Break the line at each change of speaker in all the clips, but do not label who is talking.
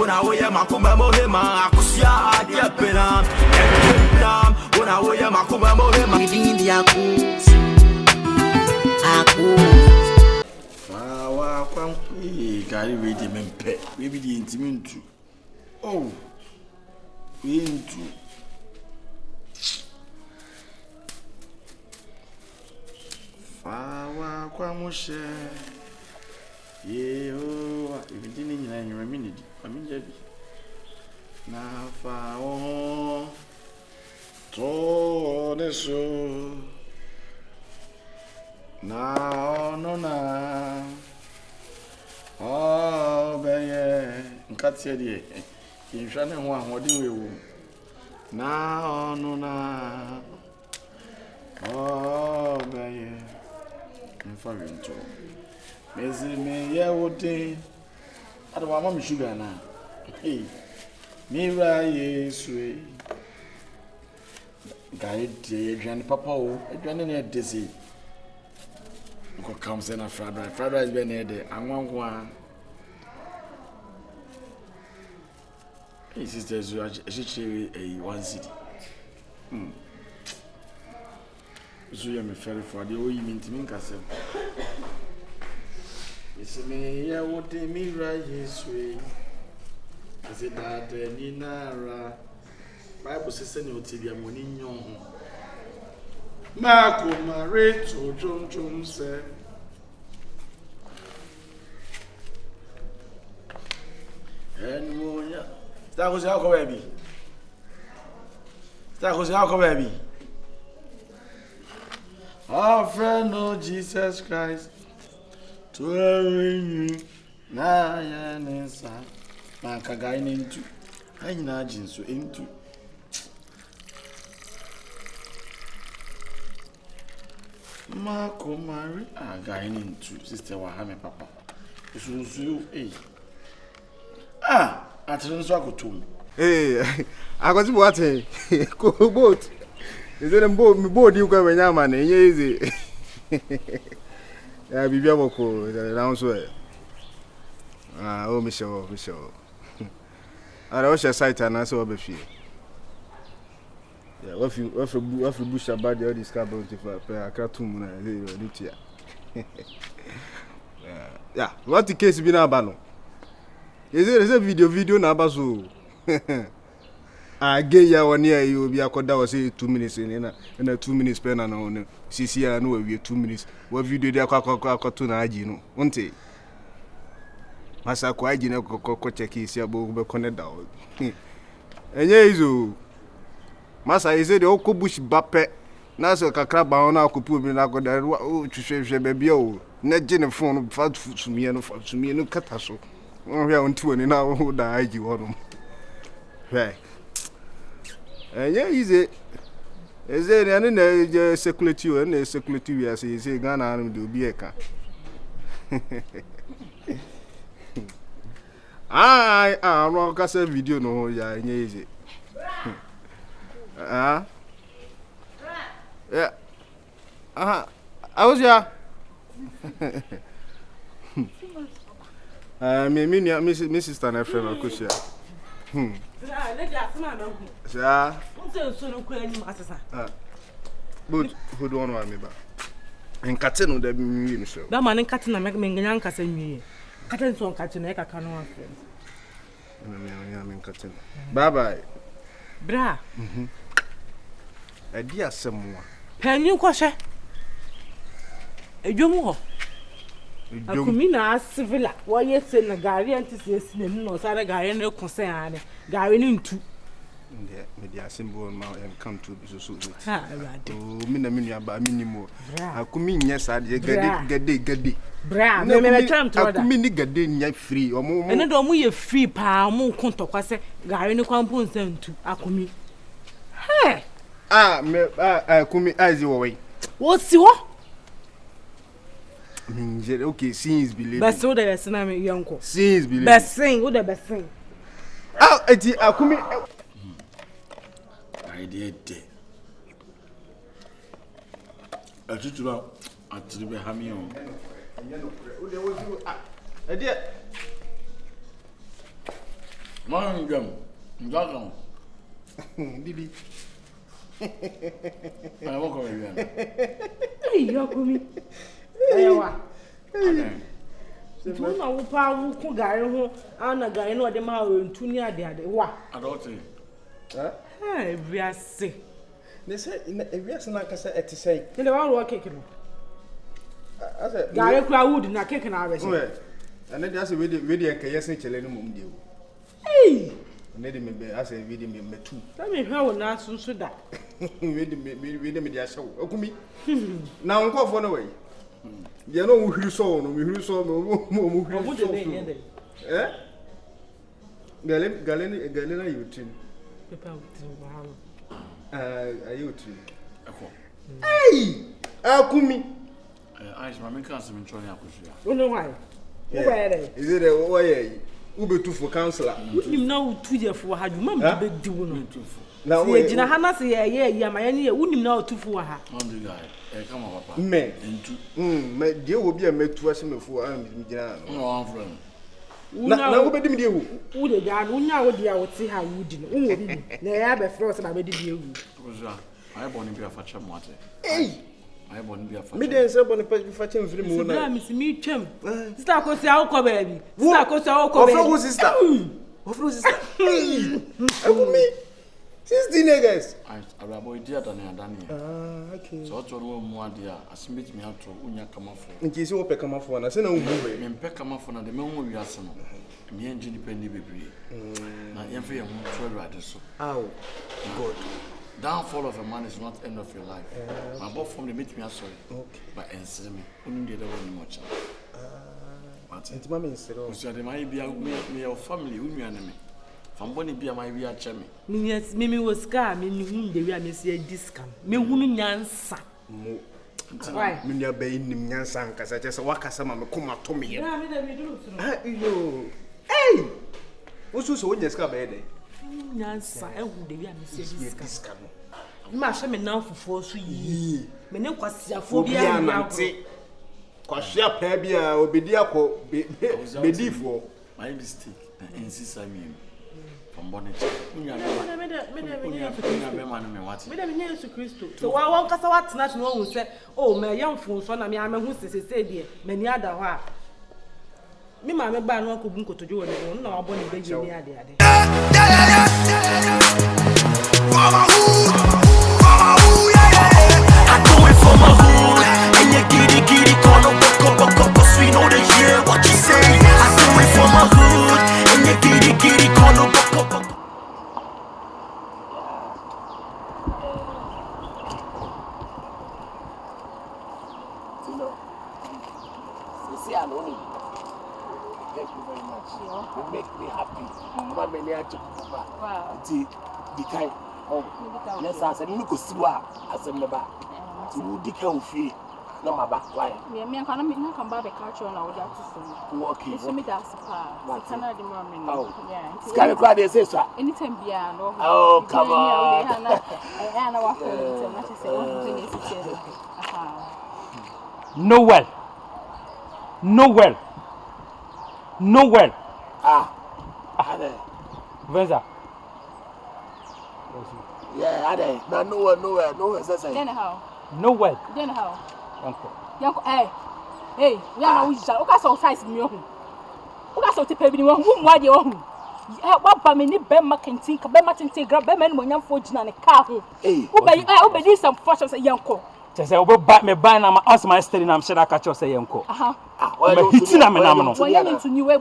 when I wear my kumba mohema, akusia adia pena, when I wear my kumba mohema,
within the Akus.
Wow, carry ready men pet, maybe the intimate. Oh, we into Fawa Quamushe. Ye, oh, if you didn't in a minute, I mean, Debbie. Now, Fawa, to so. Now, no, oh, baby, cut your dear. You shall one, what do you? Now, no, oh, baby, I'm foreign too. Miss me, yeah, what day? I don't want my sugar now. Hey, me, right, sweet. Guide, Granny Papa, Granny Dizzy. Comes in a fried rice. Fried rice been there. I want one. His sisters are actually a 1 city. So you are very for the old mean to me, Castle. It's me, yeah, what they mean right his way. Is it that Nina Bible says, you till your money young. Marco Mareto John said. And that was alcohol, baby. That was alcohol, baby. Our friend, oh Jesus Christ, to every Nine inside. Manka guy into. I imagine so into. Marco Mary, a guy into Sister Wahame Papa. It's you, eh? Ah, I don't know to.
Hey, I got what a boat. Is it a boat you go when you're man? Easy. Yeah, be able to announce where. Ah, oh, Michelle. I was your sight and I saw a few. Yeah, what you bush about the other scabble to a cartoon? Yeah, what the case been about? Is it a video na bazo? I get ya 1 year you be a coda was 2 minutes in a 2 minutes pen and on CC I know we 2 minutes. What video they cartoon agino, won't it? Massa quite in a cocoa check is your book connect out. And yezu Massa is it the old bush bappe. Nasa crab on our could put me like that to shave baby. Net phone fat food to me and to me no catasso. We are on 2 and now who died you on. Right. And yeah, is it? Is there any security and a security as he say Ghana and do be a car? I wrong cassa video no, yeah, easy. Ah, yeah. I was ya. Mrs. Tanner friend of Kusia. Sir, but who don't want me back? And Catino, the minister.
That man in Catina make me young Cassin. Cattin son catching a canoe.
Bye bye.
Bra.
A dear someone.
Pen you quashe. A young Kumina civil, why yes, and a guardian to see no other guy no concern, Gary into
media symbol and come to so.
Ah,
Minamia by minimo. I come in, yes, I get
Bra, no, I come to
a minute yet free or more.
And don't we a free power, more conto, Gary no compound sent to Akumi. Hey!
Ah, come as you away.
What's your?
Okay, since believe.
But so there's an uncle.
Since believe.
Best thing, what the best thing?
Ah, Akumi.
I did. I took you out at the Bahamian. Man, Jam.
Didi.
I won't go again.
Hey, you're coming. Ewa. Tu na wo pa wo ku gare ho ana gare na ode ma wo ntu ni ade wa.
Adultery.
Eh, biase.
Ne say ewiase na kasa etisen.
Ne wa ro cake no.
Ase
Gare kura wood na cake na abese.
Ane dey ase we dey kayese chele no mum dey o.
Hey!
Ne dey me ase we dey me metu.
Ta me hwa wo na sunsu da.
We dey me dey ahye wo. Akumi. Na nkofo no we. Ye no wo hiri so no, me hiri so mo hiri so. Eh? Gale na yutin.
Pepa wutin wa ha.
Ayutin.
Eko.
Hey! Akumi.
Ice, my man can't even try to
You know why?
Is it a way? Ubetu for counselor.
You know 2 years for had you mama be do no.
Now
we jina hana say yeah my any unim na otufu wa ha.
On the guy. Come on, papa.
Me.
Into.
Me dey obi a metu asemefo am jina.
No one friend.
Na wo be dim dey hu.
Wo de ga no nya wo dia wo ti ha wo di no. Wo bi na ya be fro se na be di bi ewu.
Oza. I born be a facha moate.
Hey.
I born be a facha.
Me dey say born be facha mfiri mu na.
Na mi si mi twam. Sister Akosi a wo ko baby. Sister Akosi a wo ko baby.
Ofro sister. Ofro sister. Akumi. 16 niggas.
I boy dear than Daniel.
Okay.
So what you want dia asmit me out to unya kama fo.
Nti si wo pe kama fo na se na wo we.
Me pe kama fo na de me ho wiase no. Me engi depend bebre. Na yem fe ye ho to awade so.
Ow. God.
Downfall of a man is not end of your life. My boy from the meet me sorry.
Okay.
But answer me. Unu dey one much. But
Nti mama insero.
o say de my bia me your family unu aneme. Famboni bia my bia cheme.
Mimi was scar me hu de wi a me se discount. Me hunu nyansa.
Mo.
Why?
Me nya be nim nyansa nkasa je se wakasa ma me koma to me.
Na me da me duru so.
Ah yo. Hey. Osu so wonya ska be dey.
Nyansa ehu de wi a me se discount.
Discount.
Ma hwe me nan fofo so yi. Me ne kwasiafo bia ya
kwahia pa bia obedi akọ bedifo.
My mistake. Na insisa me. Famboni. Unya be man me what?
Me da me Yesu Kristo. So wa won kasa wat na no hu se oh me yamfo so na me hu sesese de me ni ada ho a. Me ma me ba no akobun kotojo wo ne na wa bo ne be yi ni ade ade.
I do it for my hood, and you giddy, call up, cause we know they hear what you say. I do it for my hood, and you giddy, call up.
Thank you very much. You make me happy. Wow. The kind. Oh, yes, I said, you go see what I said, my back. You decay free. No, my back. Why?
Me and I come back culture and I would have to say.
Okay.
It's me that's a Canada morning.
Oh,
yeah.
Sky crowd, they say so.
Anytime beyond.
Oh, come on.
I know
what Noel. Venza. Yeah, Ade. No, nowhere.
Then how?
Nowhere.
Then how?
Uncle.
Hey, we are now shall. Okay, so size me ohu. Okay, so te pe bi ni won hu wade ohu. What ba me ni be marketing, be marketing grab be man mo nyam fo gina ne car ho. Ube di some fashion say yanko.
Say obo ba me ban na ma ask my steady na am share ka cho say yanko. Me hiti na me nam no.
When you into new way.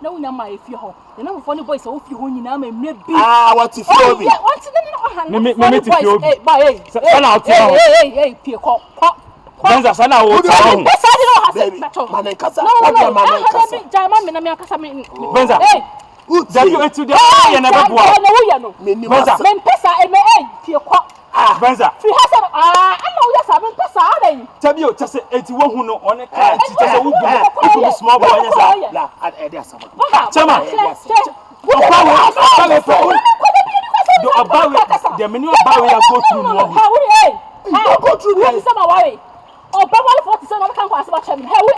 Na unya ma e fie ho. The number for the boys so fie ho nyina ma mre bi.
What to feel me?
What to no
me to feel me.
Hey,
sana out here.
Hey, pie ko.
Benza sana wo ta ho.
Man kasa. No. Jama me na me kasa me.
Benza. Hey. That you into the ya na be boa.
Benza. Men pesa e me pie ko.
Benza.
Free hasa ana wo ya sa men pesa adan.
Tabi o tase enti wo hu no one ka enti tase wo bu small boy ya sa. La e dey asaba. Chama. Do about the menu about we go through no.
Go through no. Sama worry. Oh, but 47 no kan kwa asaba chemi. Hey, we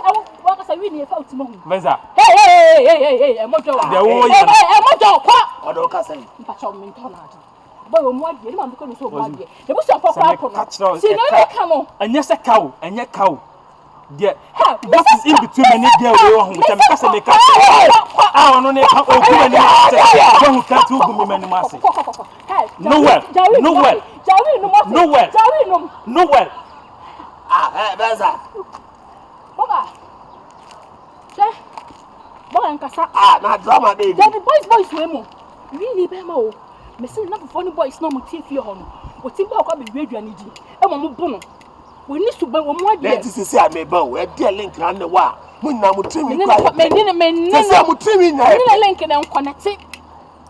ka say we ni e fa utimo hu.
Benza.
Hey, mojo wa
The wo
mojo kwa
odo ka say
mpacho me ntona ade boy mo ade ni ma mbiko ni so mo ade e bu so kwa ko si no e ka no
anya se cow anya cow there what is in between any girl we want to me kase me ka ah no ne ka ogu ani ma who can to ogu me mani ma say nowhere ah Benza
Baba che Baba nkasa
ah na drama baby
the boys we mo really be ma o me say na for boys no mo tie fie ho no o ti ba kwa be aduane di e mo bo no we ni suban wo mo ade
let us see am ba o e dey link na ne wa mo na mo trimi
kwa me ni
mo trimi na
ni link na connect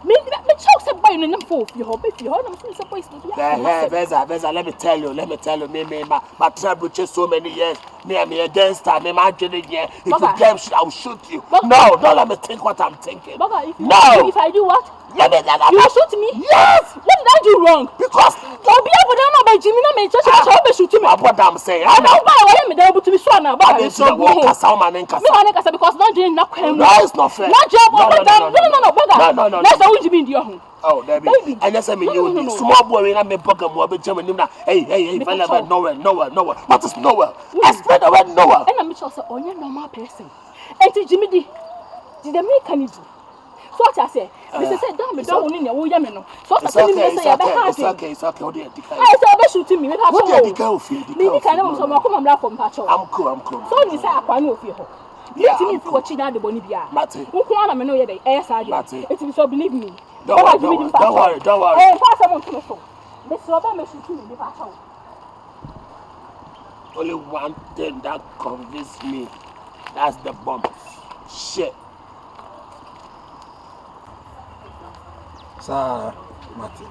me chow say boy no fo fie ho be fie ho na mo say boys no
yeah Benza let me tell you me my trouble chase so many years me against her me my journey here if you damn shit I will shoot you no don't let me think what I'm thinking
Baba if I do what
let me
you shoot me
yes
what did I do wrong
because
obi aboda na ba jimi na me church be shoot me
what I'm saying
I don't buy why me dey able to be sure na ba
me so go kasa man nkasa
me wan kasa because not doing na kwem
no it's not fair
not job no Baba
no
let's say we ndi ho
oh baby and you say me you small boy we na me pocket mo be jam nim na hey nowhere what is nowhere explain the word nowhere
and I'm sure say onye normal person enti jimi di the me can do so what I say this say down me don't need wo ya me no so what I say me say ya be hard
it's okay what do you think
I say be shooting me
what do you think
me can am so ma come am from patch
I'm cool
so ni say akwa na ofie ho yeah me fi watch na de boni bia nko ana me no ye dey eh sa de it so believe me
don't worry
eh pass am to so this rubber me shooting me patch
only one thing that convinced me that's the bomb shit
Sa mati.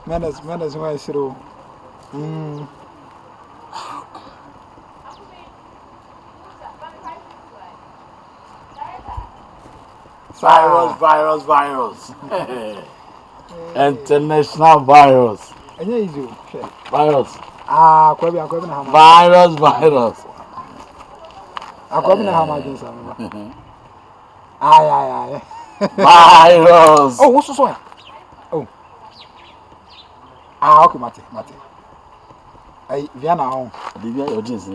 Menas vai ser o
Virus. International virus.
Enye izu.
Virus.
Akwabi na hama.
Virus.
Akwabi na hama jinsa mba. Ay.
Virus.
Oh, what's so? Oh. Okay, mate. Ay, Viana on.
Adibia your jeans.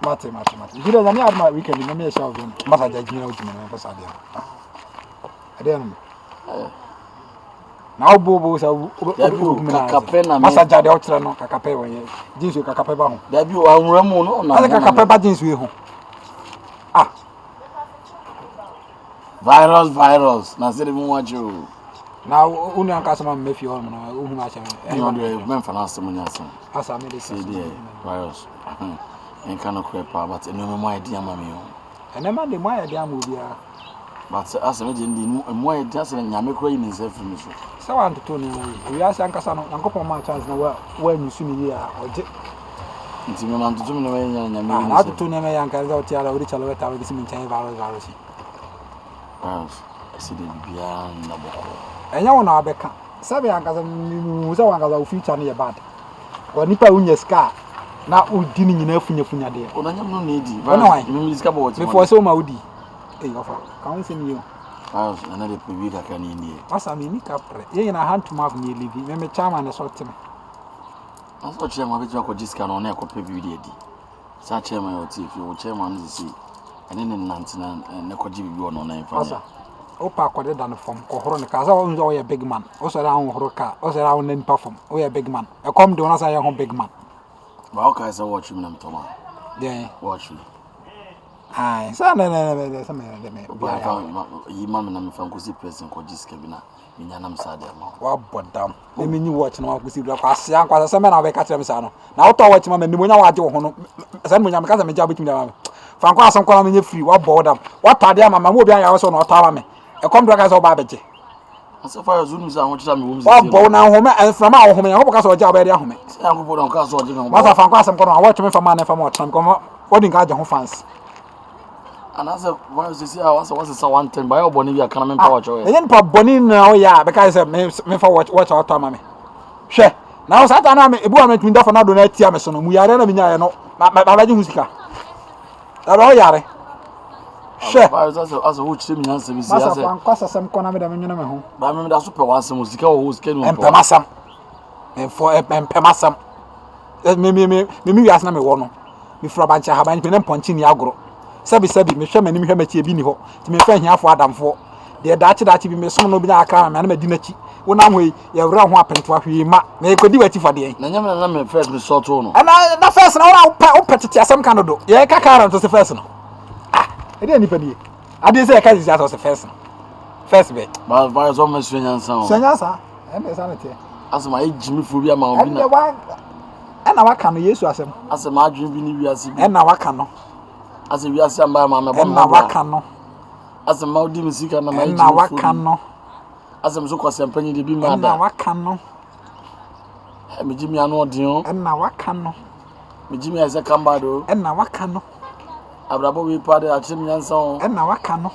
Mate. Jira zani adma weekend na me sha of them. Masa jajina uti me pesa dia. Ade no. Na obo sa
kakapena
masa jade o kire no kakape won ye jinsu kakape ba ho
da bi o anwuramu no na
kakape ba jinsu e ho
virus na se de mu wajo
na unu anka sama mefi ho no unu ma chama
e no de men fa na asem nya asem
asa me de
virus en kana krepa but eno me mai dia ma me ho
ene ma de mai dia ma obia
but asem de ndi mo ai dia se nyame kro yi ni se fi mi so
sa wan to ni we asa anka sa no yankopon ma chance na wa nyusu ni ya oje
nti me man to me no nyame
na to ni me yanka za o ti ara ori chalo weta we disi mi chan virus
esi de bia na boko
enya wona abeka sabe yanka za mu za wanka za o future ni ye bad wa nipa unye ska na udi ni nyina funya de
ona nyam no na edi
mi
ska bo
me for so ma udi ofa kan se mi yo
na de pe wi ka kan ni
asa mi ni kapre ye na hand to mouth ni livi me chama na so tem
aso chema be ko jiska no na ko pe bi di sa chema yo ti fi o chema no si ene ne nantina ne ko jibi bi ono na infa
asa o pa ko de dan form ko horo ne ka sa o ye big man o so ra horo ka o so ra on ne perform o ye big man e kom de ona sa ye ho big man
ba o ka sa watch me na mtoma
yeah
watch me
ai sa na sa me de me
ba ka yi ma na me fa ko si person ko jiska bi na minya nam sa de ma
wa bodam e me nyi watch na wa ko si bra kwa sia kwa sa me na be ka tire me sa no na o to watch ma me ni monya wa je wo ho no sa monya me ka sa me ja betimi da ma fan kwa asem kwa na me nye free wa bodam wa tade ama ma mo obi an ya so na o ta ma me e kom do ka sa o ba beje
asa fa zunu sa ho tira me wo mi
wa bo na ho me en fra ma ho me ho ka so ja ba de ho me
ya ko bo don ka so je me
ma sa fan kwa asem kwa na watch me fa ma na fa ma o tram ko wo din ka je ho fans
And as a virus is here, I was a 110 by your bonnie, I can't remember what you're
then for Bonnie now, yeah, because me for watch our time. Share. Now, Saturday, a boy met me for not donate Tiameson. We are in a minute, my musica. That's all, Yare. Share.
As a witch, me answer,
Massa, some corner with a minimum.
But I remember that super was some music who's getting
And Pemasam. And for Pemasam. Maybe ask me one. Before Bancha have been punching Yagro. Sabi, me share many biniho. To me, friend here for Adam for. The Dutch be me son no be a crime and a dinachi. When I'm way, you run what happened to a ma. May could do it for the
Name first, Miss Sotono.
And I, the first now, I'll pet some kind of do. Yeah, Kakaran to the first. Ah, I didn't even. I didn't say I can't just the first. First bit.
But virus almost swinging sound.
Sanyasa, and the sanity.
As my Jimmy Fubia
And the one. And now I can use him.
As a margin, we are seeing.
And now I can.
As if we are some by Mamma.
And now I can.
As a Maudi music and
now I can.
As I'm so close and penny to be mad.
Now I can.
And Jimmy, I know Dion.
And now I can.
Jimmy as a cambado.
And now I can.
Abrabo we parted at Jimmy and so.
And now I can.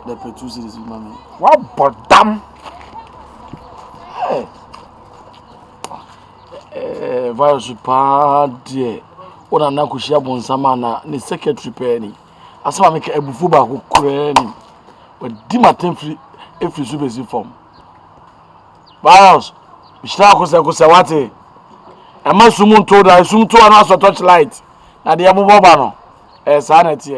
The Petrus is mammy.
What but damn.
Virus party. What I'm not kushia bon samana, the secretary penny. As I make a bufuba who crane. But Dimatin free if you super form. Virus, Mishako Sakosawati. A man soon told I soon to an answer touchlight. Now the Abu Bobano. Sanity.